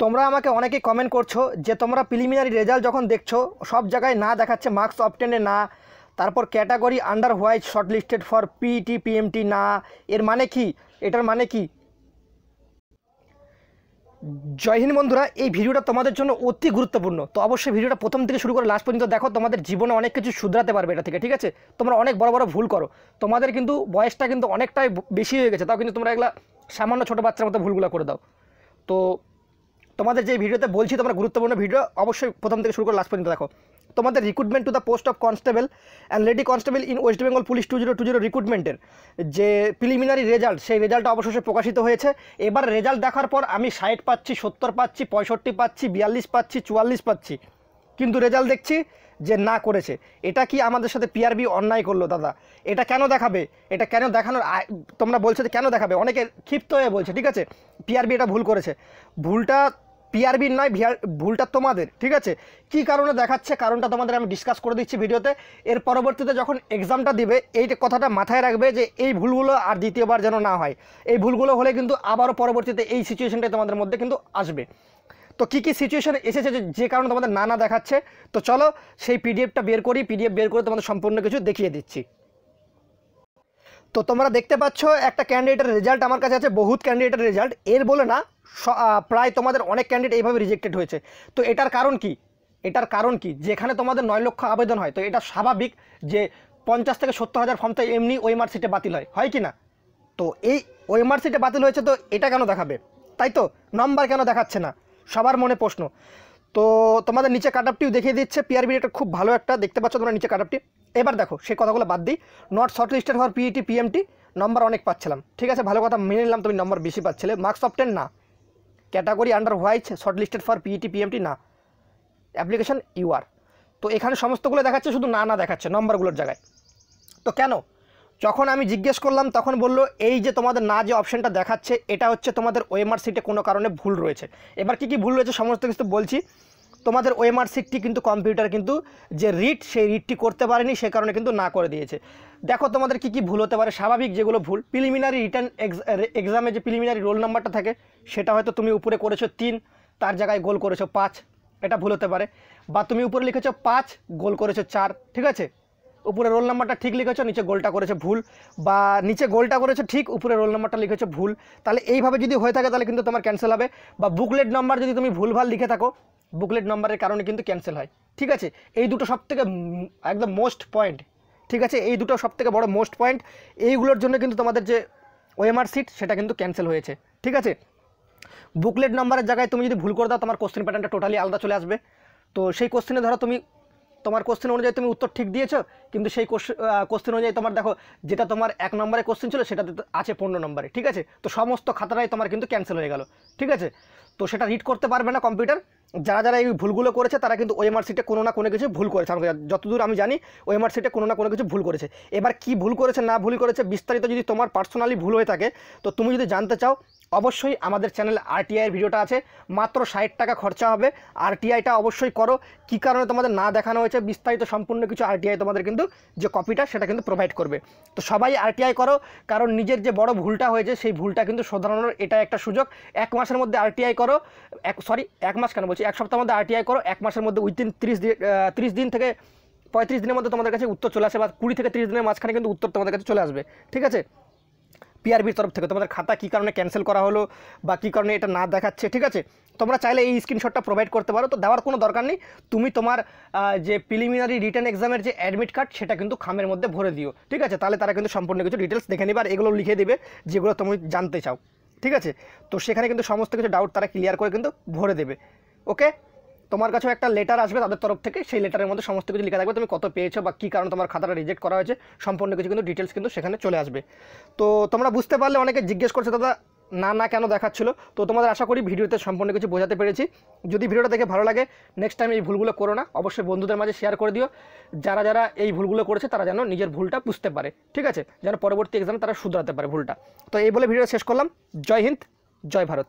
তোমরা আমাকে অনেকেই কমেন্ট করছো যে তোমরা প্রিলিমিনারি রেজাল্ট যখন দেখছো সব জায়গায় না দেখাচ্ছে মার্কস অবটেনে না, তারপর category under white shortlisted for PET PMT না, এর মানে কি? এটার মানে কি? জয় হিন্দ বন্ধুরা, এই ভিডিওটা তোমাদের জন্য অতি গুরুত্বপূর্ণ। তো অবশ্যই ভিডিওটা প্রথম থেকে শুরু করে লাস্ট পর্যন্ত দেখো, তোমাদের জীবনে অনেক কিছু শুধরাতে পারবে এটা থেকে। ঠিক আছে, তোমরা অনেক বড় বড় ভুল করো, তোমাদের কিন্তু বয়সটা কিন্তু অনেকটাই বেশি হয়ে গেছে, তাও কিন্তু তোমরা এগুলা সামান্য ছোটো বাচ্চার মতো ভুলগুলো করে দাও। তো তোমাদের যে ভিডিওতে বলছি তোমরা গুরুত্বপূর্ণ ভিডিও, অবশ্যই প্রথম থেকে শুরু করে লাস্ট পর্যন্ত দেখো। তোমাদের recruitment to the post of constable and lady constable in West Bengal police 2020 রিক্রুটমেন্টের যে প্রিলিমিনারি রেজাল্ট, সেই রেজাল্টটা অবশেষে প্রকাশিত হয়েছে। এবার রেজাল্ট দেখার পর আমি 60 পাচ্ছি, 70 পাচ্ছি, 65 পাচ্ছি, 42 পাচ্ছি, 44 পাচ্ছি, কিন্তু রেজাল্ট দেখছি যে না করেছে। এটা কি আমাদের সাথে পিআরবি অন্যায় করলো দাদা? এটা কেন দেখাবে? এটা কেন দেখানোর তোমরা বলছো যে কেন দেখাবে? অনেকে ক্ষিপ্ত হয়ে বলছে ঠিক আছে পিআরবি এটা ভুল করেছে। ভুলটা পিআরবির নয়, ভুলটা তোমাদের। ঠিক আছে, কি কারণে দেখাচ্ছে কারণটা তোমাদের আমি ডিসকাস করে দিচ্ছি ভিডিওতে। এর পরবর্তীতে যখন এক্সামটা দিবে এই কথাটা মাথায় রাখবে যে এই ভুলগুলো আর দ্বিতীয়বার যেন না হয়। এই ভুলগুলো হলে কিন্তু আবারও পরবর্তীতে এই সিচুয়েশনটাই তোমাদের মধ্যে কিন্তু আসবে। তো কী কী সিচুয়েশন এসেছে যে কারণে তোমাদের না দেখাচ্ছে, তো চলো সেই পিডিএফটা বের করি। পিডিএফ বের করে তোমাদের সম্পূর্ণ কিছু দেখিয়ে দিচ্ছি। তো তোমরা দেখতে পাচ্ছ একটা ক্যান্ডিডেটের রেজাল্ট আমার কাছে আছে, বহুত ক্যান্ডিডেটের রেজাল্ট, এর বলে না প্রায় তোমাদের অনেক ক্যান্ডিডেট এইভাবে রিজেক্টেড হয়েছে। তো এটার কারণ কি? এটার কারণ কি? যেখানে তোমাদের 9 লক্ষ আবেদন হয়, তো এটা স্বাভাবিক যে 50 থেকে 70 হাজার ফর্ম তো এমনি ওএমআর সিটে বাতিল হয় কি না? তো এই ওএমআর সিটে বাতিল হয়েছে, তো এটা কেন দেখাবে? তাই তো, নম্বর কেন দেখাচ্ছে না? সবার মনে প্রশ্ন। তো তোমাদের নিচে কাটআপটিও দেখিয়ে দিচ্ছে। পিআরবি এটা খুব ভালো একটা, দেখতে পাচ্ছ তোমরা নিচে কাটআপটি। এবার দেখো সেই কথাগুলো বাদ দিই। Not shortlisted for PET PMT, number অনেক পাচ্ছিলাম, ঠিক আছে ভালো কথা, মেনে নিলাম তুমি নম্বর বেশি পাচ্ছিলে। মার্কস অবটেন না, category under white short listed for PET PMT না, অ্যাপ্লিকেশন ইউআর। তো এখানে সমস্তগুলো দেখাচ্ছে, শুধু না দেখাচ্ছে নম্বরগুলোর জায়গায়। তো কেন? যখন আমি জিজ্ঞেস করলাম তখন বললো এই যে তোমাদের না যে অপশানটা দেখাচ্ছে এটা হচ্ছে তোমাদের ওএমআর সিটে কোনো কারণে ভুল রয়েছে। এবার কি ভুল রয়েছে সমস্ত কিছু বলছি। তোমাদের ওএমআর সিটটি কিন্তু কম্পিউটার কিন্তু যে রিড, সেই রিডটি করতে পারেনি, সে কারণে কিন্তু না করে দিয়েছে। দেখো তোমাদের কি ভুল হতে পারে, স্বাভাবিক যেগুলো ভুল। প্রিলিমিনারি রিটার্ন এক্সামে যে প্রিলিমিনারি রোল নাম্বারটা থাকে সেটা হয়তো তুমি উপরে করেছো 3, তার জায়গায় গোল করেছো 5, এটা ভুল হতে পারে। বা তুমি উপরে লিখেছো 5, গোল করেছো 4, ঠিক আছে, উপরে রোল নাম্বারটা ঠিক লিখেছো, নিচে গোলটা করেছে ভুল। বা নিচে গোলটা করেছো ঠিক, উপরে রোল নাম্বারটা লিখেছো ভুল। তাহলে এইভাবে যদি হয়ে থাকে তাহলে কিন্তু তোমার ক্যান্সেল হবে। বা বুকলেট নাম্বার যদি তুমি ভুলভাল লিখে থাকো, বুকলেট নাম্বারের কারণে কিন্তু ক্যান্সেল হয়। ঠিক আছে, এই দুটো সবথেকে একদম মোস্ট পয়েন্ট। ঠিক আছে, এই দুটো সবথেকে বড় মোস্ট পয়েন্ট। এইগুলোর জন্য কিন্তু তোমাদের যে ওএমআর সিট সেটা কিন্তু ক্যান্সেল হয়েছে। ঠিক আছে, বুকলেট নাম্বারের জায়গায় তুমি যদি ভুল করে দাও তোমার কোশ্চেন প্যাটার্নটা টোটালি আলাদা চলে আসবে। তো সেই কোশ্চেনে ধরো তুমি তোমার কোশ্চেন অনুযায়ী তুমি উত্তর ঠিক দিয়েছো, কিন্তু সেই কোশ্চেন অনুযায়ী তোমার দেখো যেটা তোমার 1 নম্বরে কোশ্চেন ছিল সেটাতে আছে 15 নম্বরে। ঠিক আছে, তো সমস্ত খাতাটাই তোমার কিন্তু ক্যান্সেল হয়ে গেল। ঠিক আছে, তো সেটা রিড করতে পারবে না কম্পিউটার। যারা যারা এই ভুলগুলো করেছে তারা কিন্তু ওএমআর সিটে কোনো না কোনো কিছু ভুল করেছে। যতদূর আমি জানি ওএমআর সিটে কোনো না কোনো কিছু ভুল করেছে। এবার কি ভুল করেছে না ভুল করেছে বিস্তারিত যদি তোমার পার্সোনালি ভুল হয়ে থাকে, তো তুমি যদি জানতে চাও অবশ্যই আমাদের চ্যানেলে আরটিআইয়ের ভিডিওটা আছে, মাত্র 60 টাকা খরচা হবে। আরটিআইটা অবশ্যই করো। কী কারণে তোমাদের না দেখানো হয়েছে বিস্তারিত সম্পূর্ণ কিছু আরটিআই তোমাদের কিন্তু যে কপিটা সেটা কিন্তু প্রোভাইড করবে। তো সবাই আরটিআই করো, কারণ নিজের যে বড় ভুলটা হয়েছে সেই ভুলটা কিন্তু শোধরানোর এটা একটা সুযোগ। 1 মাসের মধ্যে আরটিআই করো, 1 মাস কেন বলছি, 1 সপ্তাহের মধ্যে আরটিআই করো। 1 মাসের মধ্যে উইথিন 30 দিন থেকে 35 দিনের মধ্যে তোমাদের কাছে উত্তর চলে আসে, বা 20 থেকে 30 দিনের মাঝখানে কিন্তু উত্তর তোমাদের কাছে চলে আসবে। ঠিক আছে, পিআরবির তরফ থেকে তোমাদের খাতা কী কারণে ক্যান্সেল করা হলো বা কী কারণে এটা না দেখাচ্ছে। ঠিক আছে, তোমরা চাইলে এই স্ক্রিনশটটা প্রোভাইড করতে পারো। তো দেওয়ার কোনো দরকার নেই, তুমি তোমার যে প্রিলিমিনারি রিটার্ন এক্সামের যে অ্যাডমিট কার্ড সেটা কিন্তু খামের মধ্যে ভরে দিও। ঠিক আছে, তাহলে তারা কিন্তু সম্পূর্ণ কিছু ডিটেলস দেখে নেবে আর এগুলো লিখে দেবে যেগুলো তুমি জানতে চাও। ঠিক আছে, তো সেখানে কিন্তু সমস্ত কিছু ডাউট তারা ক্লিয়ার করে কিন্তু ভরে দেবে। ওকে, তোমার কাছেও একটা লেটার আসবে তাদের তরফ থেকে, সেই লেটারের মধ্যে সমস্ত কিছু লেখা থাকবে তুমি কত পেয়েছো বা কী কারণে তোমার খাতাটা রিজেক্ট করা হয়েছে, সম্পূর্ণ কিছু কিন্তু ডিটেলস কিন্তু সেখানে চলে আসবে। তো তোমরা বুঝতে পারলে, অনেকে জিজ্ঞেস করছে দাদা না কেন দেখাচ্ছিলো। তো তোমাদের আশা করি ভিডিওতে সম্পূর্ণ কিছু বোঝাতে পেরেছি। যদি ভিডিওটা দেখে ভালো লাগে, নেক্সট টাইম এই ভুলগুলো করো না, অবশ্যই বন্ধুদের মাঝে শেয়ার করে দিও। যারা যারা এই ভুলগুলো করেছে তারা যেন নিজের ভুলটা বুঝতে পারে। ঠিক আছে, যেন পরবর্তী এক্সামে তারা শুধরাতে পারে ভুলটা। তো এই বলে ভিডিও শেষ করলাম। জয় হিন্দ, জয় ভারত।